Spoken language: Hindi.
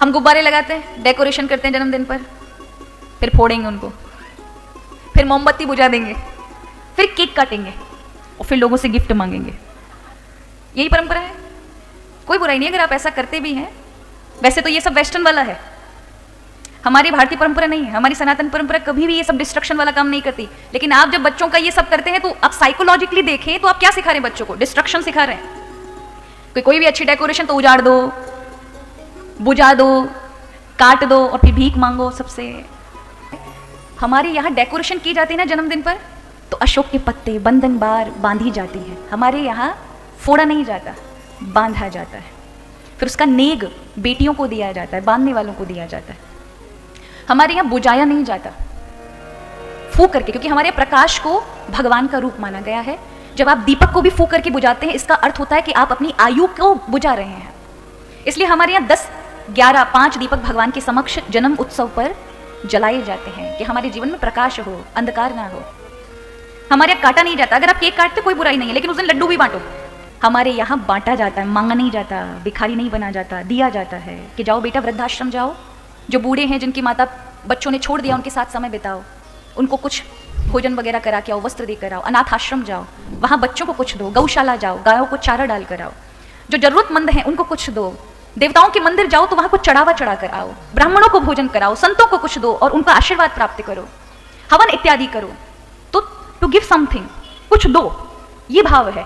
हम गुब्बारे लगाते हैं, डेकोरेशन करते हैं जन्मदिन पर, फिर फोड़ेंगे उनको, फिर मोमबत्ती बुझा देंगे, फिर केक काटेंगे और फिर लोगों से गिफ्ट मांगेंगे। यही परंपरा है। कोई बुराई नहीं अगर आप ऐसा करते भी हैं। वैसे तो ये सब वेस्टर्न वाला है, हमारी भारतीय परंपरा नहीं है। हमारी सनातन परंपरा कभी भी ये सब डिस्ट्रक्शन वाला काम नहीं करती। लेकिन आप जब बच्चों का ये सब करते हैं तो आप साइकोलॉजिकली देखें तो आप क्या सिखा रहे हैं बच्चों को? डिस्ट्रक्शन सिखा रहे हैं। कोई भी अच्छी डेकोरेशन तो उजाड़ दो, बुझा दो, काट दो और फिर भीख मांगो सबसे। हमारे यहाँ डेकोरेशन की जाती है ना जन्मदिन पर, तो अशोक के पत्ते, बंधन बार बांधी जाती है। हमारे यहाँ फोड़ा नहीं जाता, बांधा जाता है। फिर उसका नेग बेटियों को दिया जाता है, बांधने वालों को दिया जाता है। हमारे यहाँ बुझाया नहीं जाता फूंक करके, क्योंकि हमारे प्रकाश को भगवान का रूप माना गया है। जब आप दीपक को भी फूंक करके बुझाते हैं, इसका अर्थ होता है कि आप अपनी आयु को बुझा रहे हैं। इसलिए हमारे यहाँ 10, 11, 5 दीपक भगवान के समक्ष जन्म उत्सव पर जलाए जाते हैं कि हमारे जीवन में प्रकाश हो, अंधकार ना हो। हमारे यहाँ काटा नहीं जाता। अगर आप केक काटते कोई बुराई नहीं है, लेकिन उस दिन लड्डू भी बांटो। हमारे यहाँ बांटा जाता है, मांगा नहीं जाता, भिखारी नहीं बना जाता, दिया जाता है कि जाओ बेटा वृद्धाश्रम जाओ, जो बूढ़े हैं जिनकी माता बच्चों ने छोड़ दिया उनके साथ समय बिताओ, उनको कुछ भोजन वगैरह करा के आओ, वस्त्र देकर आओ। अनाथ आश्रम जाओ, वहाँ बच्चों को कुछ दो। गौशाला जाओ, गायों को चारा डाल कर आओ। जो जरूरतमंद हैं उनको कुछ दो। देवताओं के मंदिर जाओ तो वहाँ कुछ चढ़ावा चढ़ा कर आओ। ब्राह्मणों को भोजन कराओ, संतों को कुछ दो और उनका आशीर्वाद प्राप्त करो, हवन इत्यादि करो। तो टू गिव समथिंग, कुछ दो, ये भाव है।